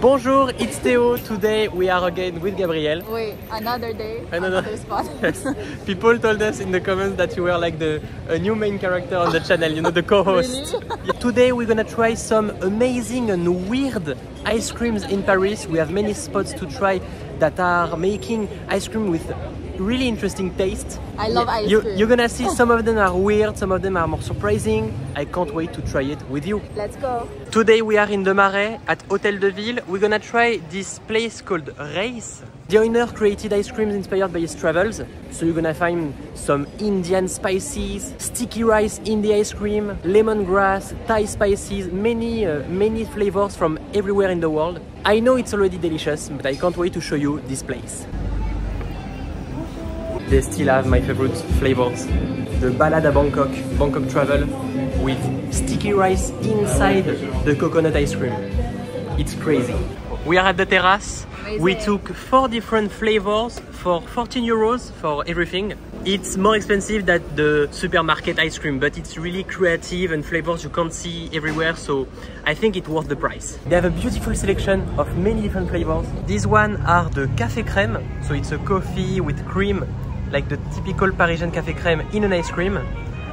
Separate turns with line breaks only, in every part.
Bonjour, it's Théo. Today we are again with Gabrielle.
Wait, another day, another spot.
Yes. People told us in the comments that you were like a new main character on the channel, you know, the co-host.
Really?
Today we're gonna try some amazing and weird ice creams in Paris. We have many spots to try that are making ice cream with really interesting taste.
I love ice cream.
You're gonna see some of them are weird, some of them are more surprising. I can't wait to try it with you.
Let's go.
Today we are in the Marais at Hôtel de Ville. We're gonna try this place called REİS. The owner created ice creams inspired by his travels. So you're gonna find some Indian spices, sticky rice in the ice cream, lemongrass, Thai spices, many flavors from everywhere in the world. I know it's already delicious, but I can't wait to show you this place. They still have my favorite flavors. The Balade à Bangkok, Bangkok travel with sticky rice inside the coconut ice cream. It's crazy. We are at the terrace.
Amazing.
We took 4 different flavors for 14 euros for everything. It's more expensive than the supermarket ice cream, but it's really creative and flavors you can't see everywhere, so I think it's worth the price. They have a beautiful selection of many different flavors. These one are the café crème, so it's a coffee with cream, like the typical Parisian café crème in an ice cream.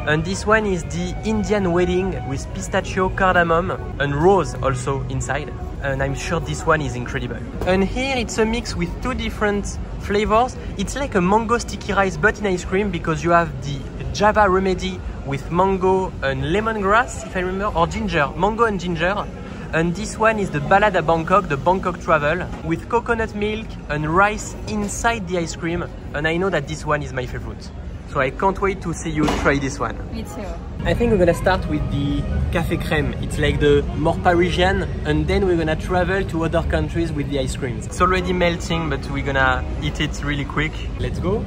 And this one is the Indian wedding with pistachio, cardamom and rose also inside. And I'm sure this one is incredible. And here it's a mix with 2 different flavors. It's like a mango sticky rice but in ice cream, because you have the Java remedy with mango and lemongrass, if I remember, or ginger, mango and ginger. And this one is the Balade à Bangkok, the Bangkok travel, with coconut milk and rice inside the ice cream. And I know that this one is my favorite. So I can't wait to see you try this one.
Me too.
I think we're gonna start with the café crème. It's like the more Parisian, and then we're gonna travel to other countries with the ice creams. It's already melting, but we're gonna eat it really quick. Let's go.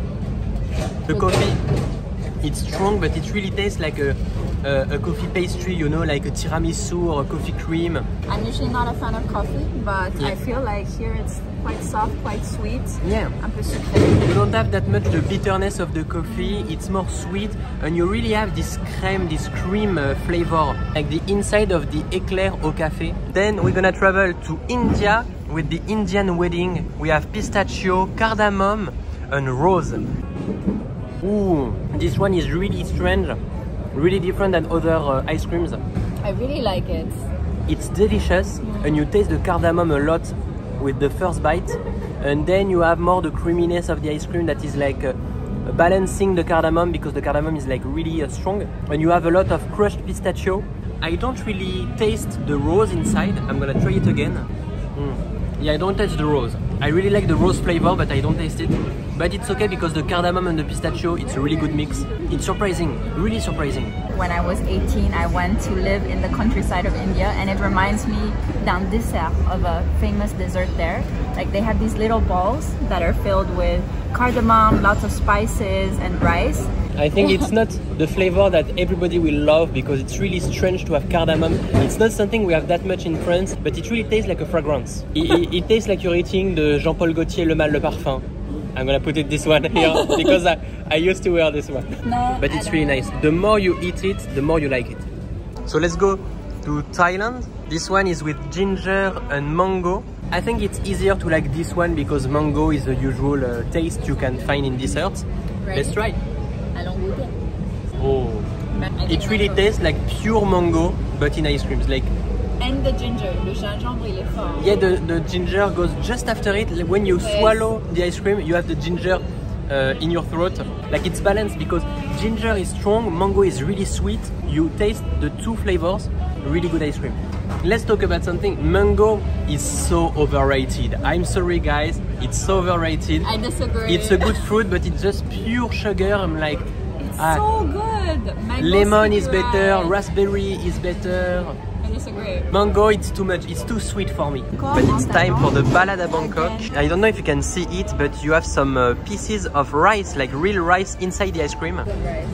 The coffee, it's strong, but it really tastes like a coffee pastry, you know, like a tiramisu or a coffee cream.
I'm usually not a fan of coffee, but yeah. I feel like here it's quite soft, quite sweet.
Yeah.
Un peu sucré.
You don't have that much the bitterness of the coffee, it's more sweet, and you really have this crème, this cream flavor, like the inside of the éclair au café. Then we're gonna travel to India with the Indian wedding. We have pistachio, cardamom and rose. Ooh, this one is really strange, really different than other ice creams.
I really like it.
It's delicious, and you taste the cardamom a lot with the first bite, and then you have more the creaminess of the ice cream that is like balancing the cardamom, because the cardamom is like really strong, and you have a lot of crushed pistachio. I don't really taste the rose inside. I'm gonna try it again. Yeah, I don't taste the rose. I really like the rose flavor, but I don't taste it. But it's okay because the cardamom and the pistachio, it's a really good mix. It's surprising, really surprising.
When I was 18, I went to live in the countryside of India, and it reminds me d'un dessert, of a famous dessert there. Like they have these little balls that are filled with cardamom, lots of spices and rice.
I think it's not the flavor that everybody will love, because it's really strange to have cardamom. It's not something we have that much in France, but it really tastes like a fragrance. It tastes like you're eating the Jean-Paul Gaultier Le Mal Le Parfum. I'm gonna put it this one here because I used to wear this one.
No,
but it's really nice. The more you eat it, the more you like it. So let's go to Thailand. This one is with ginger and mango. I think it's easier to like this one because mango is the usual taste you can find in desserts. Right. Let's try.
Allons goûter.
Oh, it really tastes like pure mango, but in ice creams. Like.
And the ginger, le gingembre il est fort.
Yeah, the ginger goes just after it. When you swallow the ice cream, you have the ginger in your throat. Like it's balanced because ginger is strong, mango is really sweet. You taste the 2 flavors, really good ice cream. Let's talk about something. Mango is so overrated. I'm sorry guys, it's so overrated.
I disagree.
It's a good fruit, but it's just pure sugar. I'm like,
it's so good. Mango
lemon is better, raspberry is better.
I disagree.
Mango, it's too much, it's too sweet for me. But it's time for the Balade à Bangkok. I don't know if you can see it, but you have some pieces of rice, like real rice inside the ice cream.
Good rice.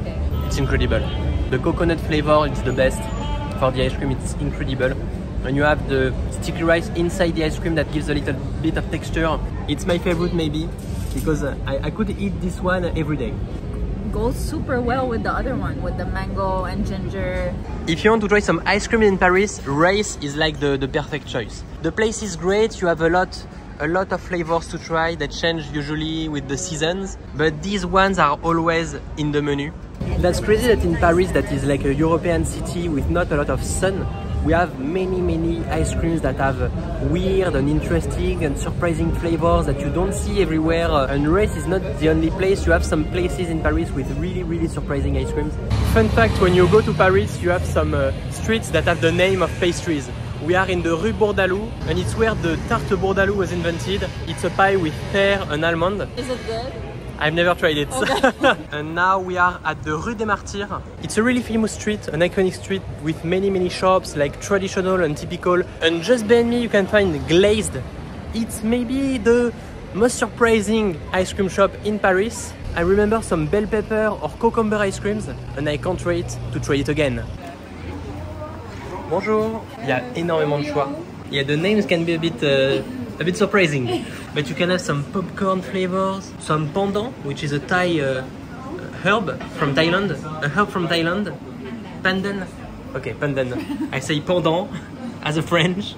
Okay.
It's incredible. The coconut flavor, it's the best. For the ice cream, it's incredible. And you have the sticky rice inside the ice cream that gives a little bit of texture. It's my favorite maybe, because I could eat this one every day.
goes super well with the other one, with the mango and ginger.
If you want to try some ice cream in Paris, REÄS is like the perfect choice. The place is great, you have a lot of flavors to try that change usually with the seasons, but these ones are always in the menu. That's crazy that in Paris, that is like a European city with not a lot of sun, we have many ice creams that have weird and interesting and surprising flavors that you don't see everywhere. And REÄS is not the only place. You have some places in Paris with really surprising ice creams. Fun fact, when you go to Paris, you have some streets that have the name of pastries. We are in the Rue Bourdaloue, and it's where the tarte Bourdaloue was invented. It's a pie with pear and almond.
Is it good?
I've never tried it.
Okay.
And now we are at the Rue des Martyrs. It's a really famous street, an iconic street with many shops, like traditional and typical. And just behind me you can find GLAZED. It's maybe the most surprising ice cream shop in Paris. I remember some bell pepper or cucumber ice creams, and I can't wait to try it again. Bonjour. Il y a énormément de choix. Yeah, the names can be a bit surprising, but you can have some popcorn flavors, some pandan, which is a Thai herb from Thailand, pandan. Okay, pandan. I say pandan as a French.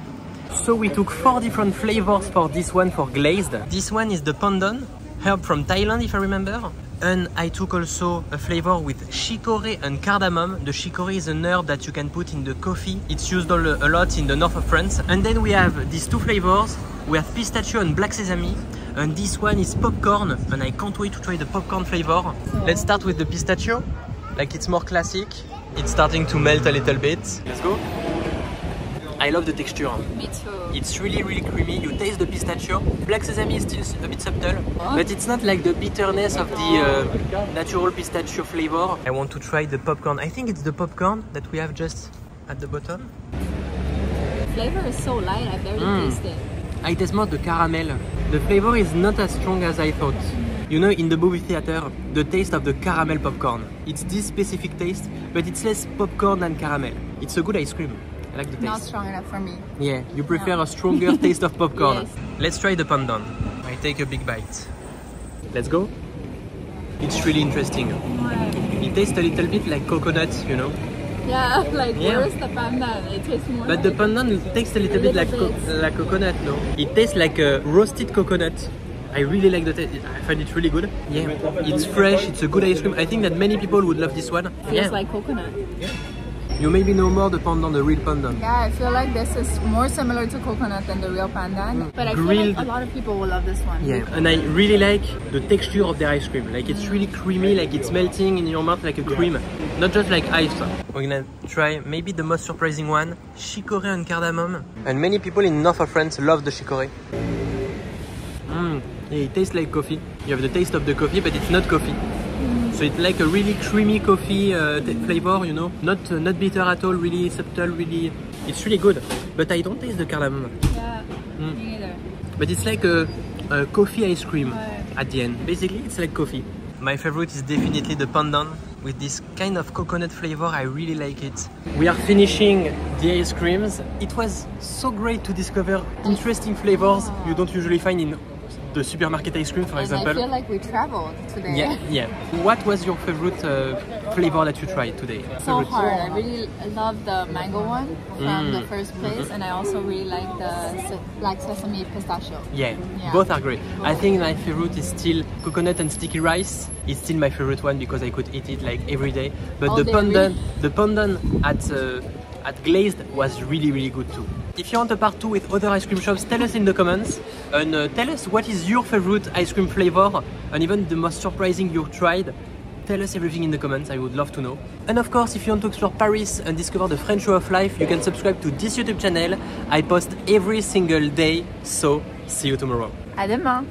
So we took 4 different flavors for this one for glazed. This one is the pandan herb from Thailand, if I remember. And I took also a flavor with chicorée and cardamom. The chicorée is an herb that you can put in the coffee. It's used a lot in the north of France. And then we have these 2 flavors. We have pistachio and black sesame. And this one is popcorn. And I can't wait to try the popcorn flavor. Let's start with the pistachio. Like it's more classic. It's starting to melt a little bit. Let's go. I love the texture.
Me too.
It's really creamy. You taste the pistachio. Black sesame is still a bit subtle, but it's not like the bitterness of the natural pistachio flavor. I want to try the popcorn. I think it's the popcorn that we have just at the bottom.
The flavor is so light, I barely taste it.
I taste more the caramel. The flavor is not as strong as I thought. You know, in the movie theater, the taste of the caramel popcorn. It's this specific taste, but it's less popcorn than caramel. It's a good ice cream. I like the taste.
Not strong enough for me.
Yeah, you prefer a stronger taste of popcorn.
Yes.
Let's try the pandan. I take a big bite. Let's go. It's really interesting. It tastes a little bit like coconut, you know.
Yeah, like where's the pandan? It tastes more.
But the pandan tastes a little bit like coconut, no? It tastes like a roasted coconut. I really like the taste. I find it really good. Yeah, it's fresh. It's a good ice cream. I think that many people would love this one.
Feels like coconut.
Yeah. You maybe know more the pandan, the real pandan.
Yeah, I feel like this is more similar to coconut than the real pandan. But I feel like a lot of people will love this one.
Yeah, and I really like the texture of the ice cream. Like it's really creamy, like it's melting in your mouth like a cream. Not just like ice. We're gonna try maybe the most surprising one, chicorée and cardamom. And many people in north of France love the chicorée. Yeah, it tastes like coffee. You have the taste of the coffee, but it's not coffee. So it's like a really creamy coffee flavor, you know, not bitter at all, really subtle, really. It's really good. But I don't taste the cardamom.
Yeah, me neither.
But it's like a coffee ice cream at the end. Basically, it's like coffee. My favorite is definitely the pandan with this kind of coconut flavor. I really like it. We are finishing the ice creams. It was so great to discover interesting flavors you don't usually find in the supermarket ice cream, for example.
I feel like we traveled today.
Yeah. What was your favorite flavor that you tried today?
So hard. I really love the mango one from the first place, and I also really like the black sesame pistachio.
Yeah, both are great. I think my favorite is still coconut and sticky rice. It's still my favorite one because I could eat it like every day. But the pandan at Glazed was really good too. If you want a part 2 with other ice cream shops, tell us in the comments and tell us what is your favorite ice cream flavor and even the most surprising you've tried. Tell us everything in the comments, I would love to know. And of course, if you want to explore Paris and discover the French way of life, you can subscribe to this YouTube channel. I post every single day, so see you tomorrow.
À demain!